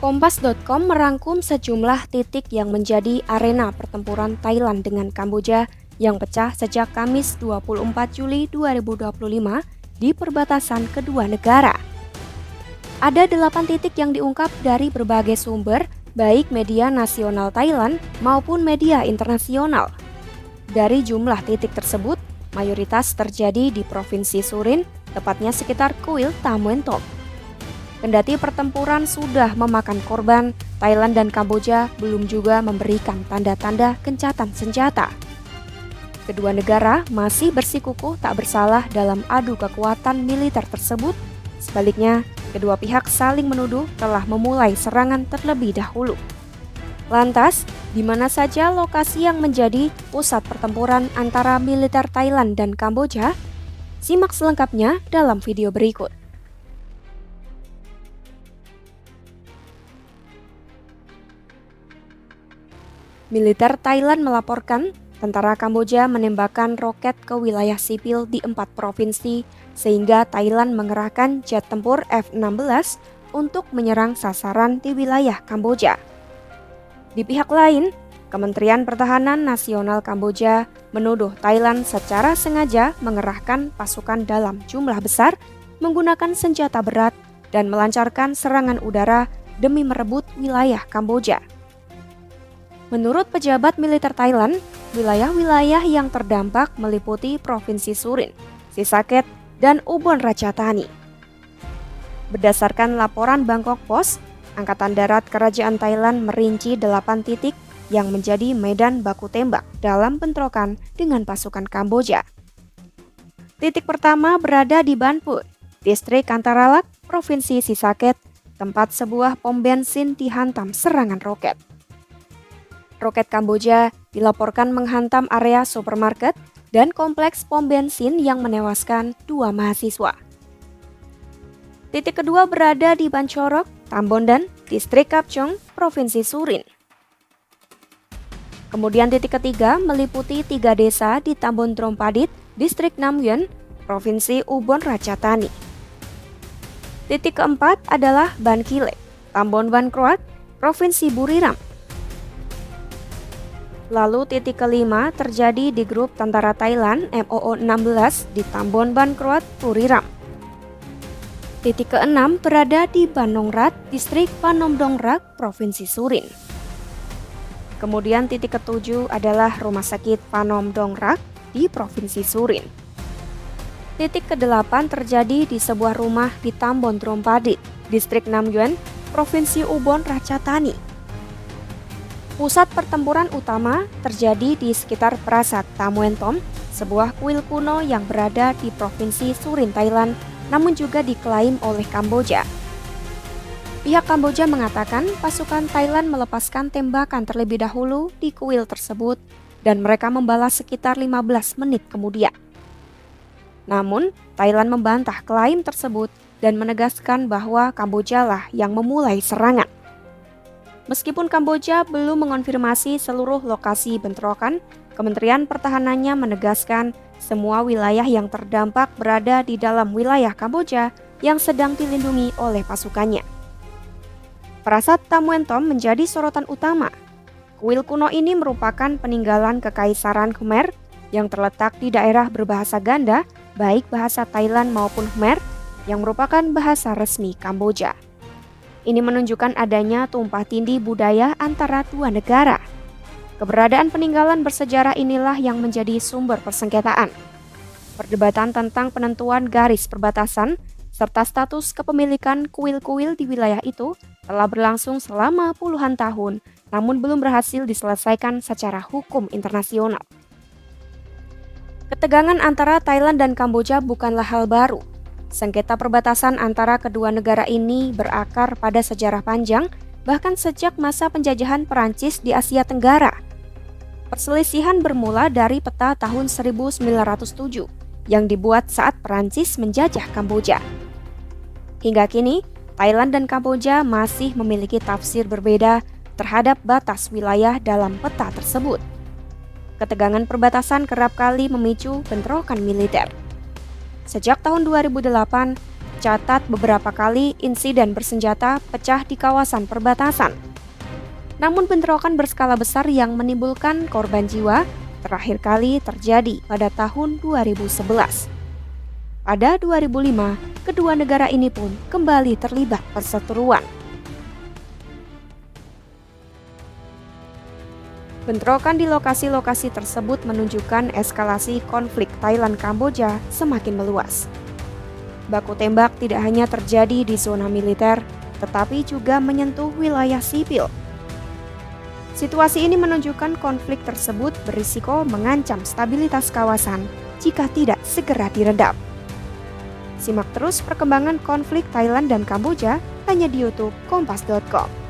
Kompas.com merangkum sejumlah titik yang menjadi arena pertempuran Thailand dengan Kamboja yang pecah sejak Kamis 24 Juli 2025 di perbatasan kedua negara. Ada 8 titik yang diungkap dari berbagai sumber, baik media nasional Thailand maupun media internasional. Dari jumlah titik tersebut, mayoritas terjadi di Provinsi Surin, tepatnya sekitar kuil Tamuentop. Kendati pertempuran sudah memakan korban, Thailand dan Kamboja belum juga memberikan tanda-tanda gencatan senjata. Kedua negara masih bersikukuh tak bersalah dalam adu kekuatan militer tersebut. Sebaliknya, kedua pihak saling menuduh telah memulai serangan terlebih dahulu. Lantas, di mana saja lokasi yang menjadi pusat pertempuran antara militer Thailand dan Kamboja? Simak selengkapnya dalam video berikut. Militer Thailand melaporkan tentara Kamboja menembakkan roket ke wilayah sipil di 4 provinsi sehingga Thailand mengerahkan jet tempur F-16 untuk menyerang sasaran di wilayah Kamboja. Di pihak lain, Kementerian Pertahanan Nasional Kamboja menuduh Thailand secara sengaja mengerahkan pasukan dalam jumlah besar, menggunakan senjata berat, dan melancarkan serangan udara demi merebut wilayah Kamboja. Menurut pejabat militer Thailand, wilayah-wilayah yang terdampak meliputi Provinsi Surin, Sisaket, dan Ubon Ratchathani. Berdasarkan laporan Bangkok Post, Angkatan Darat Kerajaan Thailand merinci 8 titik yang menjadi medan baku tembak dalam bentrokan dengan pasukan Kamboja. Titik pertama berada di Ban Phut, Distrik Kantaralak, Provinsi Sisaket, tempat sebuah pom bensin dihantam serangan roket. Roket Kamboja dilaporkan menghantam area supermarket dan kompleks pom bensin yang menewaskan 2 mahasiswa. Titik kedua berada di Ban Chorok, Tambondan, Distrik Kapchong, Provinsi Surin. Kemudian titik ketiga meliputi 3 desa di Tambon Drompadit, Distrik Nam Yuen, Provinsi Ubon Ratchathani. Titik keempat adalah Ban Khilek, Tambon Ban Kroat, Provinsi Buriram. Lalu titik kelima terjadi di grup tentara Thailand MOO 16 di Tambon Ban Kroat, Buriram. Titik keenam berada di Ban Nong Rat, Distrik Panom Dong Rak, Provinsi Surin. Kemudian titik ketujuh adalah Rumah Sakit Panom Dong Rak di Provinsi Surin. Titik kedelapan terjadi di sebuah rumah di Tambon Drompadit, Distrik Nam Yuen, Provinsi Ubon Ratchathani. Pusat pertempuran utama terjadi di sekitar Prasat Tamuentop, sebuah kuil kuno yang berada di Provinsi Surin, Thailand, namun juga diklaim oleh Kamboja. Pihak Kamboja mengatakan pasukan Thailand melepaskan tembakan terlebih dahulu di kuil tersebut dan mereka membalas sekitar 15 menit kemudian. Namun, Thailand membantah klaim tersebut dan menegaskan bahwa Kamboja lah yang memulai serangan. Meskipun Kamboja belum mengonfirmasi seluruh lokasi bentrokan, Kementerian Pertahanannya menegaskan semua wilayah yang terdampak berada di dalam wilayah Kamboja yang sedang dilindungi oleh pasukannya. Prasat Tamuentop menjadi sorotan utama. Kuil kuno ini merupakan peninggalan Kekaisaran Khmer yang terletak di daerah berbahasa ganda, baik bahasa Thailand maupun Khmer, yang merupakan bahasa resmi Kamboja. Ini menunjukkan adanya tumpah tindih budaya antara dua negara. Keberadaan peninggalan bersejarah inilah yang menjadi sumber persengketaan. Perdebatan tentang penentuan garis perbatasan serta status kepemilikan kuil-kuil di wilayah itu telah berlangsung selama puluhan tahun, namun belum berhasil diselesaikan secara hukum internasional. Ketegangan antara Thailand dan Kamboja bukanlah hal baru. Sengketa perbatasan antara kedua negara ini berakar pada sejarah panjang, bahkan sejak masa penjajahan Perancis di Asia Tenggara. Perselisihan bermula dari peta tahun 1907 yang dibuat saat Perancis menjajah Kamboja. Hingga kini, Thailand dan Kamboja masih memiliki tafsir berbeda terhadap batas wilayah dalam peta tersebut. Ketegangan perbatasan kerap kali memicu bentrokan militer. Sejak tahun 2008, tercatat beberapa kali insiden bersenjata pecah di kawasan perbatasan. Namun bentrokan berskala besar yang menimbulkan korban jiwa terakhir kali terjadi pada tahun 2011. Pada 2005, kedua negara ini pun kembali terlibat perseteruan. Bentrokan di lokasi-lokasi tersebut menunjukkan eskalasi konflik Thailand-Kamboja semakin meluas. Baku tembak tidak hanya terjadi di zona militer, tetapi juga menyentuh wilayah sipil. Situasi ini menunjukkan konflik tersebut berisiko mengancam stabilitas kawasan jika tidak segera diredam. Simak terus perkembangan konflik Thailand dan Kamboja hanya di YouTube Kompas.com.